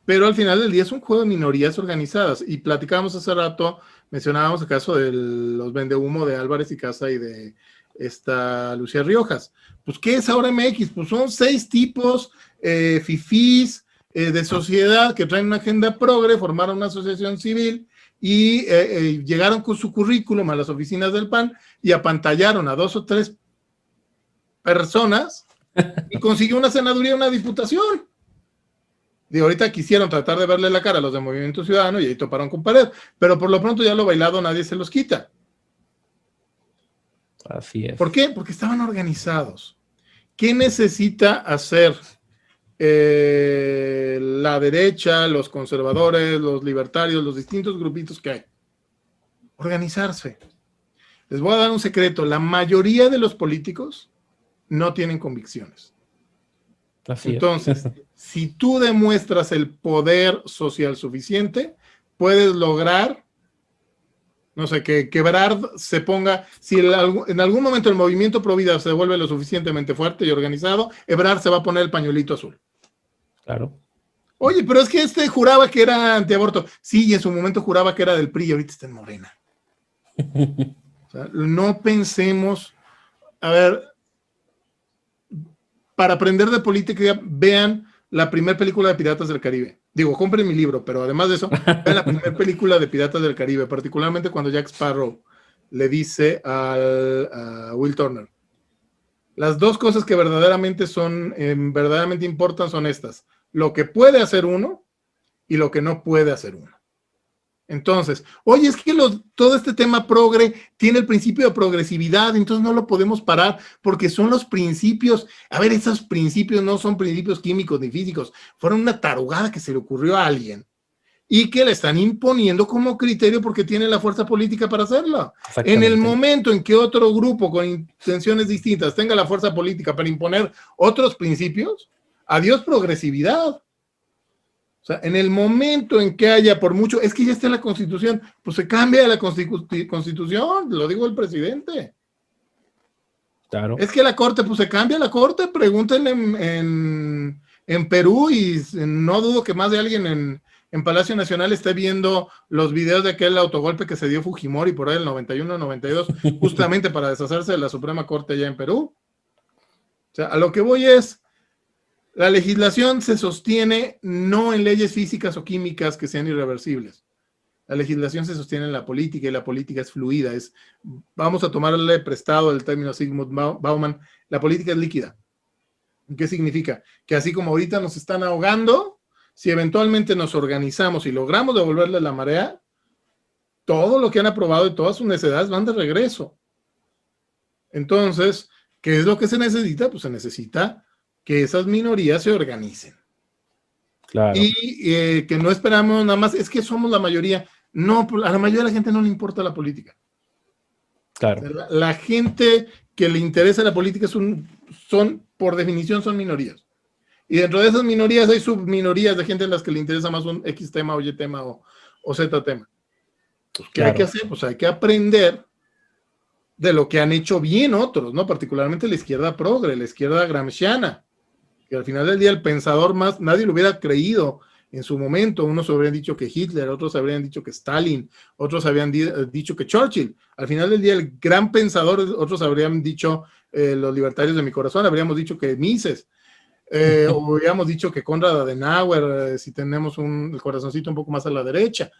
[SPEAKER 1] Pero al final del día es un juego de minorías organizadas. Y platicábamos hace rato, mencionábamos el caso de los vendehumo de Álvarez y Casa y de esta Lucía Riojas. Pues, ¿qué es ahora MX? Pues son 6 tipos fifís de sociedad que traen una agenda progre, formaron una asociación civil y llegaron con su currículum a las oficinas del PAN y apantallaron a 2 o 3 personas y consiguió una senaduría, una diputación. De ahorita quisieron tratar de verle la cara a los de Movimiento Ciudadano y ahí toparon con pared, pero por lo pronto ya lo bailado nadie se los quita.
[SPEAKER 2] Así es.
[SPEAKER 1] ¿Por qué? Porque estaban organizados. ¿Qué necesita hacer la derecha, los conservadores, los libertarios, los distintos grupitos que hay? Organizarse. Les voy a dar un secreto. La mayoría de los políticos no tienen convicciones.
[SPEAKER 2] Así
[SPEAKER 1] Entonces,
[SPEAKER 2] es.
[SPEAKER 1] si tú demuestras el poder social suficiente, puedes lograr, no sé, que Ebrard se ponga, si en algún momento el movimiento pro vida se vuelve lo suficientemente fuerte y organizado, Ebrard se va a poner el pañuelito azul.
[SPEAKER 2] Claro.
[SPEAKER 1] Oye, pero es que juraba que era antiaborto. Sí, y en su momento juraba que era del PRI y ahorita está en Morena. O sea, no pensemos, a ver, para aprender de política, vean la primera película de Piratas del Caribe. Digo, compren mi libro, pero además de eso, vean la primera película de Piratas del Caribe, particularmente cuando Jack Sparrow le dice a Will Turner. Las 2 cosas que verdaderamente importan son estas: lo que puede hacer uno y lo que no puede hacer uno. Entonces, oye, es que todo este tema progre tiene el principio de progresividad, entonces no lo podemos parar porque son los principios. A ver, esos principios no son principios químicos ni físicos, fueron una tarugada que se le ocurrió a alguien y que le están imponiendo como criterio porque tiene la fuerza política para hacerlo. En el momento en que otro grupo con intenciones distintas tenga la fuerza política para imponer otros principios, adiós progresividad. O sea, en el momento en que haya, por mucho, es que ya está en la Constitución, pues se cambia la Constitución, lo digo el presidente.
[SPEAKER 2] Claro.
[SPEAKER 1] Es que la Corte, pues se cambia la Corte, pregúntenle en Perú y no dudo que más de alguien en Palacio Nacional esté viendo los videos de aquel autogolpe que se dio Fujimori por ahí el 91-92, justamente para deshacerse de la Suprema Corte allá en Perú. O sea, a lo que voy es, la legislación se sostiene no en leyes físicas o químicas que sean irreversibles. La legislación se sostiene en la política y la política es fluida. Vamos a tomarle prestado el término Zygmunt Bauman, la política es líquida. ¿Qué significa? Que así como ahorita nos están ahogando, si eventualmente nos organizamos y logramos devolverle la marea, todo lo que han aprobado y todas sus necesidades van de regreso. Entonces, ¿qué es lo que se necesita? Pues se necesita que esas minorías se organicen.
[SPEAKER 2] Claro.
[SPEAKER 1] Y que no esperamos nada más, es que somos la mayoría. No, a la mayoría de la gente no le importa la política.
[SPEAKER 2] Claro.
[SPEAKER 1] La gente que le interesa la política por definición, son minorías. Y dentro de esas minorías hay subminorías de gente a las que le interesa más un X tema o Y tema o Z tema. Pues, ¿qué hay que hacer? Pues hay que aprender de lo que han hecho bien otros, ¿no? Particularmente la izquierda progre, la izquierda gramsciana, que al final del día el pensador más, nadie lo hubiera creído en su momento. Unos habrían dicho que Hitler, otros habrían dicho que Stalin, otros habían dicho que Churchill. Al final del día el gran pensador, otros habrían dicho los libertarios de mi corazón, habríamos dicho que Mises, o habríamos dicho que Konrad Adenauer, si tenemos el corazoncito un poco más a la derecha.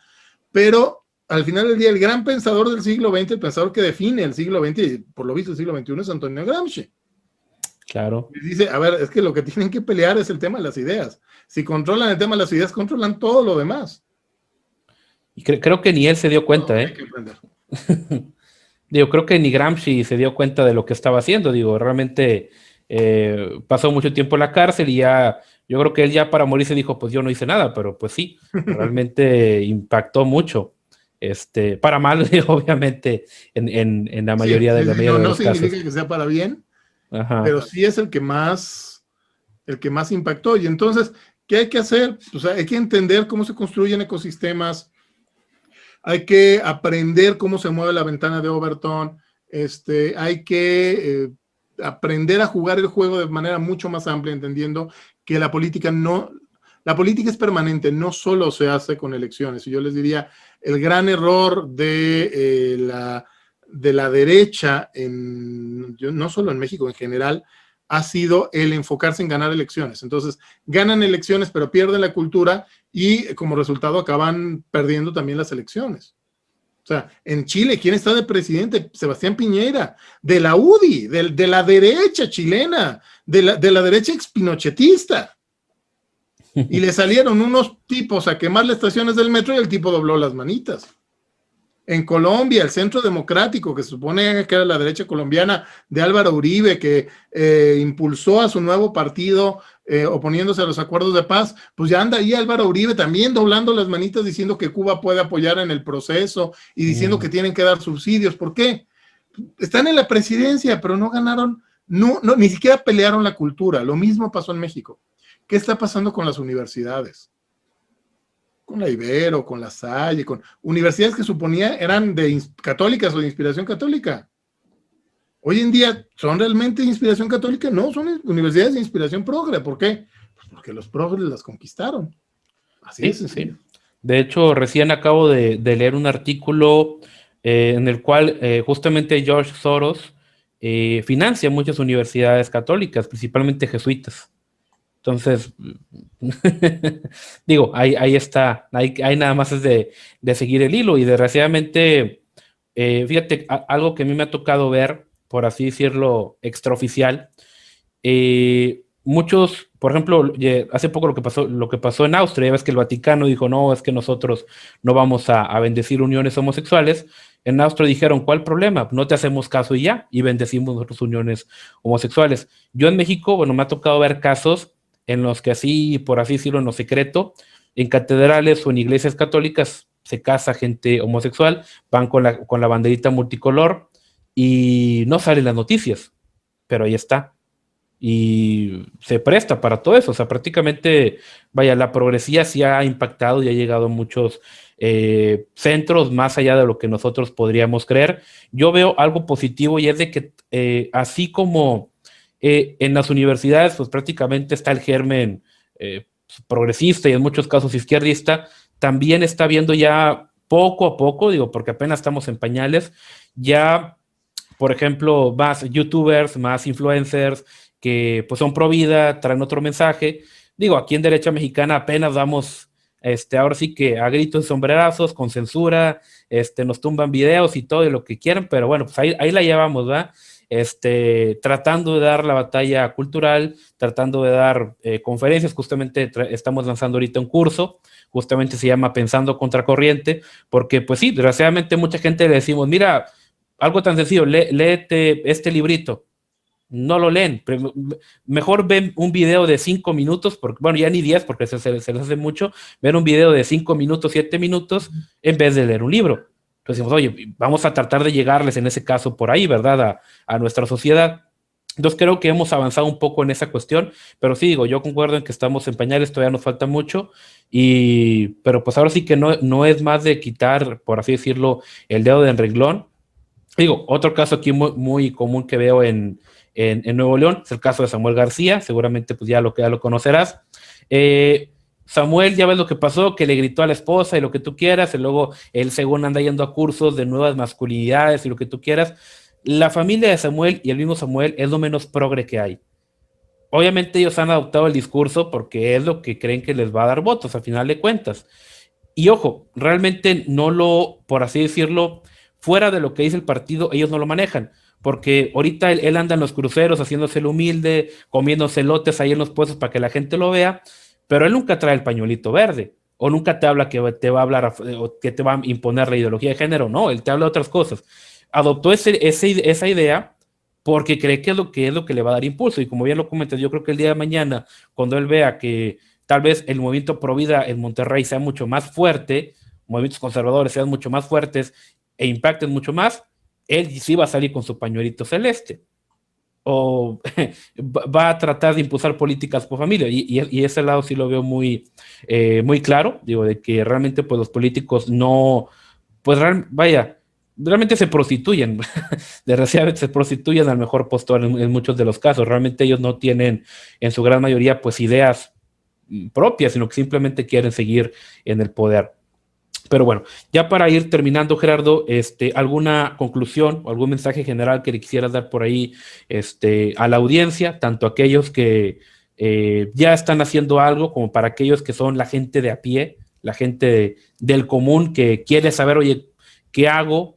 [SPEAKER 1] Pero al final del día el gran pensador del siglo XX, el pensador que define el siglo XX y por lo visto el siglo XXI, es Antonio Gramsci.
[SPEAKER 2] Claro.
[SPEAKER 1] Y dice, a ver, es que lo que tienen que pelear es el tema de las ideas. Si controlan el tema de las ideas, controlan todo lo demás.
[SPEAKER 2] Y creo que ni él se dio cuenta,
[SPEAKER 1] no, hay que aprender.
[SPEAKER 2] Digo, creo que ni Gramsci se dio cuenta de lo que estaba haciendo. Digo, realmente pasó mucho tiempo en la cárcel y ya, yo creo que él ya para morirse dijo, pues yo no hice nada, pero pues sí, realmente impactó mucho. Para mal, obviamente, en la mayoría de los casos.
[SPEAKER 1] No significa que sea para bien. Ajá. Pero sí es el que más impactó. Y entonces, ¿qué hay que hacer? Pues hay que entender cómo se construyen ecosistemas, hay que aprender cómo se mueve la ventana de Overton, hay que aprender a jugar el juego de manera mucho más amplia, entendiendo que la política es permanente, no solo se hace con elecciones. Y yo les diría, el gran error de la derecha, no solo en México, en general, ha sido el enfocarse en ganar elecciones. Entonces, ganan elecciones, pero pierden la cultura y como resultado acaban perdiendo también las elecciones. O sea, en Chile, ¿quién está de presidente? Sebastián Piñera, de la UDI, de la derecha chilena, de la derecha expinochetista. Y le salieron unos tipos a quemar las estaciones del metro y el tipo dobló las manitas. En Colombia, el Centro Democrático, que se supone que era la derecha colombiana de Álvaro Uribe, que impulsó a su nuevo partido oponiéndose a los acuerdos de paz, pues ya anda ahí Álvaro Uribe también doblando las manitas diciendo que Cuba puede apoyar en el proceso y diciendo que tienen que dar subsidios. ¿Por qué? Están en la presidencia, pero no ganaron, ni siquiera pelearon la cultura. Lo mismo pasó en México. ¿Qué está pasando con las universidades? Con la Ibero, con la Salle, con universidades que suponía eran católicas o de inspiración católica. Hoy en día, ¿son realmente de inspiración católica? No, son universidades de inspiración progre. ¿Por qué? Pues porque los progres las conquistaron. Así es.
[SPEAKER 2] Sí. De hecho, recién acabo de leer un artículo en el cual justamente George Soros financia muchas universidades católicas, principalmente jesuitas. Entonces, digo, ahí está, ahí nada más es de seguir el hilo y desgraciadamente, fíjate, algo que a mí me ha tocado ver, por así decirlo, extraoficial, muchos, por ejemplo, hace poco lo que pasó en Austria, ya ves que el Vaticano dijo, no, es que nosotros no vamos a bendecir uniones homosexuales. En Austria dijeron, ¿cuál problema? No te hacemos caso y ya, y bendecimos nosotros uniones homosexuales. Yo en México, bueno, me ha tocado ver casos en los que así, por así decirlo, en lo secreto, en catedrales o en iglesias católicas se casa gente homosexual, van con la banderita multicolor y no salen las noticias, pero ahí está. Y se presta para todo eso, o sea, prácticamente, vaya, la progresía sí ha impactado y ha llegado a muchos centros más allá de lo que nosotros podríamos creer. Yo veo algo positivo y es de que así como en las universidades, pues prácticamente está el germen progresista y en muchos casos izquierdista, también está viendo ya poco a poco, digo, porque apenas estamos en pañales, ya, por ejemplo, más youtubers, más influencers que pues son pro vida, traen otro mensaje. Digo, aquí en Derecha Mexicana apenas vamos, ahora sí que a gritos y sombrerazos, con censura, nos tumban videos y todo y lo que quieran, pero bueno, pues ahí la llevamos, ¿verdad? Tratando de dar la batalla cultural, tratando de dar conferencias, justamente estamos lanzando ahorita un curso, justamente se llama Pensando Contracorriente, porque pues sí, desgraciadamente mucha gente le decimos, mira, algo tan sencillo, léete este librito, no lo leen, mejor ven un video de 5 minutos, porque, bueno, ya ni 10, porque se les hace mucho, ver un video de 5 minutos, 7 minutos, en vez de leer un libro. Entonces decimos, oye, vamos a tratar de llegarles en ese caso por ahí, ¿verdad? A nuestra sociedad. Entonces creo que hemos avanzado un poco en esa cuestión, pero sí, digo, yo concuerdo en que estamos en pañales, todavía nos falta mucho, pero pues ahora sí que no es más de quitar, por así decirlo, el dedo del renglón. Digo, otro caso aquí muy, muy común que veo en Nuevo León es el caso de Samuel García, seguramente pues ya lo conocerás. Samuel, ya ves lo que pasó, que le gritó a la esposa y lo que tú quieras, y luego él según anda yendo a cursos de nuevas masculinidades y lo que tú quieras. La familia de Samuel y el mismo Samuel es lo menos progre que hay. Obviamente ellos han adoptado el discurso porque es lo que creen que les va a dar votos, al final de cuentas. Y ojo, realmente por así decirlo, fuera de lo que dice el partido, ellos no lo manejan. Porque ahorita él anda en los cruceros haciéndose el humilde, comiéndose lotes ahí en los puestos para que la gente lo vea, pero él nunca trae el pañuelito verde, o nunca te habla que te va a hablar, o que te va a imponer la ideología de género, no, él te habla de otras cosas. Adoptó esa idea porque cree que es lo que le va a dar impulso, y como bien lo comenté, yo creo que el día de mañana, cuando él vea que tal vez el movimiento pro vida en Monterrey sea mucho más fuerte, movimientos conservadores sean mucho más fuertes e impacten mucho más, él sí va a salir con su pañuelito celeste o va a tratar de impulsar políticas por familia y ese lado sí lo veo muy claro, digo, de que realmente pues los políticos no, pues vaya, realmente se prostituyen, desgraciadamente se prostituyen al mejor postor en muchos de los casos. Realmente ellos no tienen en su gran mayoría pues ideas propias, sino que simplemente quieren seguir en el poder. Pero bueno, ya para ir terminando, Gerardo, ¿alguna conclusión o algún mensaje general que le quisieras dar por ahí a la audiencia, tanto aquellos que ya están haciendo algo, como para aquellos que son la gente de a pie, la gente del común que quiere saber, oye, ¿qué hago?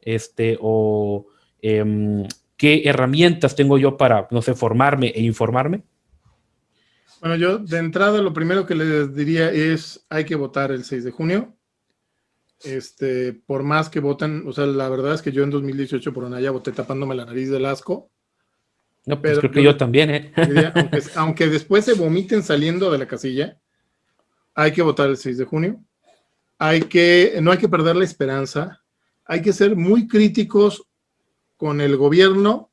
[SPEAKER 2] O ¿qué herramientas tengo yo para, no sé, formarme e informarme?
[SPEAKER 1] Bueno, yo de entrada lo primero que les diría es, hay que votar el 6 de junio. Por más que voten, o sea, la verdad es que yo en 2018 por Anaya voté tapándome la nariz del asco.
[SPEAKER 2] No, pues
[SPEAKER 1] Pero
[SPEAKER 2] creo que yo también, ¿eh?
[SPEAKER 1] diría, aunque después se vomiten saliendo de la casilla, hay que votar el 6 de junio. No hay que perder la esperanza. Hay que ser muy críticos con el gobierno,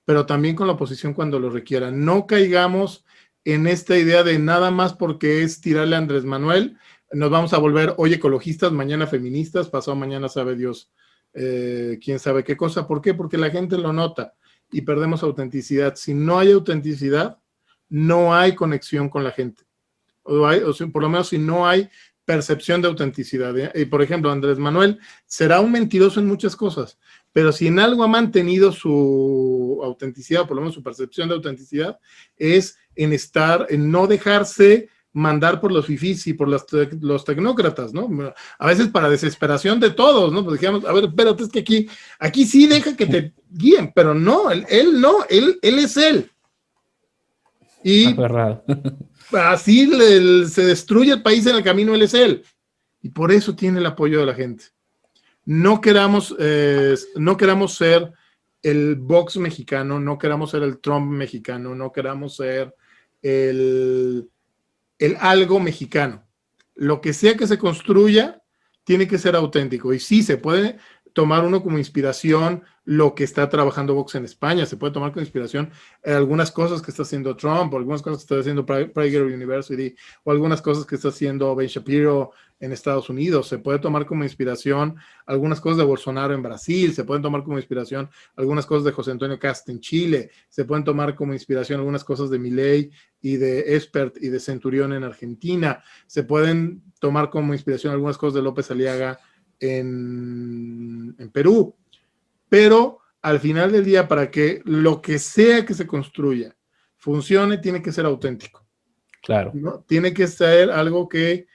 [SPEAKER 1] pero también con la oposición cuando lo requiera. No caigamos en esta idea de nada más porque es tirarle a Andrés Manuel, nos vamos a volver hoy ecologistas, mañana feministas, pasado mañana sabe Dios quién sabe qué cosa. ¿Por qué? Porque la gente lo nota y perdemos autenticidad. Si no hay autenticidad, no hay conexión con la gente. Por lo menos si no hay percepción de autenticidad. Y por ejemplo, Andrés Manuel será un mentiroso en muchas cosas, pero si en algo ha mantenido su autenticidad, o por lo menos su percepción de autenticidad, es en no dejarse mandar por los fifís y por los tecnócratas, ¿no? A veces para desesperación de todos, ¿no? Pues dijimos, a ver, espérate, es que aquí sí deja que te guíen, pero no, él es él. Y así se destruye el país en el camino, él es él. Y por eso tiene el apoyo de la gente. No queramos ser el Vox mexicano, no queramos ser el Trump mexicano, no queramos ser el algo mexicano. Lo que sea que se construya tiene que ser auténtico. Y sí, se puede tomar uno como inspiración lo que está trabajando Vox en España, se puede tomar como inspiración algunas cosas que está haciendo Trump, o algunas cosas que está haciendo Prager University, o algunas cosas que está haciendo Ben Shapiro en Estados Unidos, se puede tomar como inspiración algunas cosas de Bolsonaro en Brasil, se pueden tomar como inspiración algunas cosas de José Antonio Cast en Chile, se pueden tomar como inspiración algunas cosas de Milei y de Espert y de Centurión en Argentina, se pueden tomar como inspiración algunas cosas de López Aliaga en Perú, pero al final del día, para que lo que sea que se construya funcione, tiene que ser auténtico.
[SPEAKER 2] Claro.
[SPEAKER 1] ¿No? Tiene que ser algo que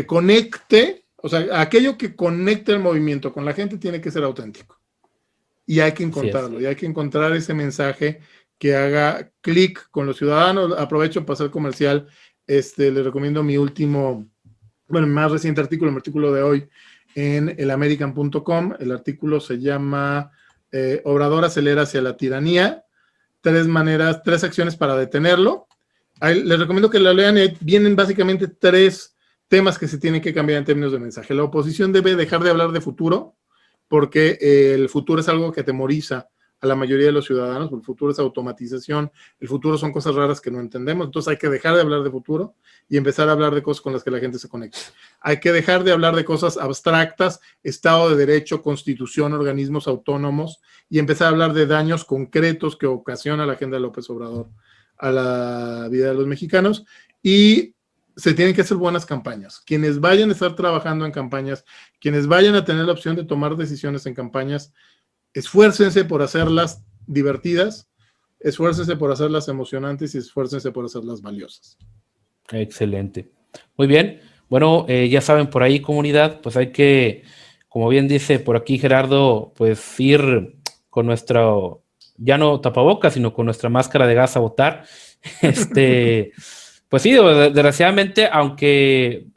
[SPEAKER 1] conecte, o sea, aquello que conecte el movimiento con la gente tiene que ser auténtico. Y hay que encontrarlo, y hay que encontrar ese mensaje que haga clic con los ciudadanos. Aprovecho para hacer comercial, les recomiendo mi más reciente artículo, el artículo de hoy en elamerican.com. El artículo se llama Obrador acelera hacia la tiranía, 3 acciones para detenerlo. Ahí les recomiendo que lo lean. Vienen básicamente 3 temas que se tienen que cambiar en términos de mensaje. La oposición debe dejar de hablar de futuro, porque el futuro es algo que atemoriza a la mayoría de los ciudadanos. El futuro es automatización, el futuro son cosas raras que no entendemos, entonces hay que dejar de hablar de futuro y empezar a hablar de cosas con las que la gente se conecte. Hay que dejar de hablar de cosas abstractas, Estado de Derecho, Constitución, organismos autónomos, y empezar a hablar de daños concretos que ocasiona la agenda de López Obrador a la vida de los mexicanos. Y se tienen que hacer buenas campañas. Quienes vayan a estar trabajando en campañas, quienes vayan a tener la opción de tomar decisiones en campañas, esfuércense por hacerlas divertidas, esfuércense por hacerlas emocionantes y esfuércense por hacerlas valiosas.
[SPEAKER 2] Excelente. Muy bien. Bueno, ya saben, por ahí, comunidad, pues hay que, como bien dice por aquí Gerardo, pues ir con nuestro, ya no tapabocas, sino con nuestra máscara de gas a votar. Pues sí, desgraciadamente, aunque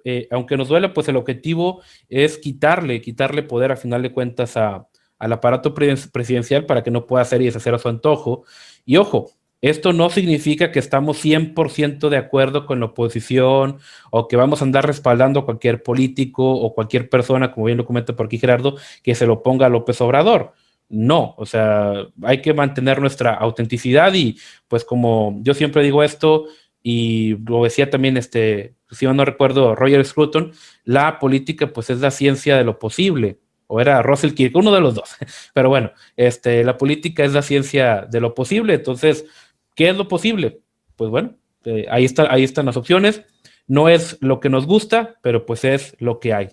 [SPEAKER 2] nos duela, pues el objetivo es quitarle poder a final de cuentas al aparato presidencial para que no pueda hacer y deshacer a su antojo. Y ojo, esto no significa que estamos 100% de acuerdo con la oposición o que vamos a andar respaldando a cualquier político o cualquier persona, como bien lo comenta por aquí Gerardo, que se lo ponga a López Obrador. No, o sea, hay que mantener nuestra autenticidad y pues como yo siempre digo esto, y lo decía también, si yo no recuerdo, Roger Scruton, la política pues es la ciencia de lo posible. o era Russell Kirk, uno de los dos. Pero bueno, la política es la ciencia de lo posible. Entonces, ¿qué es lo posible? Pues bueno, ahí están las opciones. No es lo que nos gusta, pero pues es lo que hay.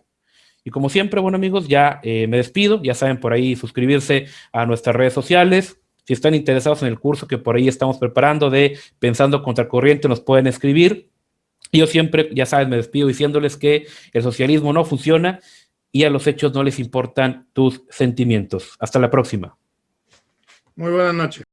[SPEAKER 2] Y como siempre, bueno amigos, ya me despido. Ya saben, por ahí suscribirse a nuestras redes sociales. Si están interesados en el curso que por ahí estamos preparando de Pensando Contracorriente, nos pueden escribir. Y yo siempre, ya saben, me despido diciéndoles que el socialismo no funciona y a los hechos no les importan tus sentimientos. Hasta la próxima.
[SPEAKER 1] Muy buenas noches.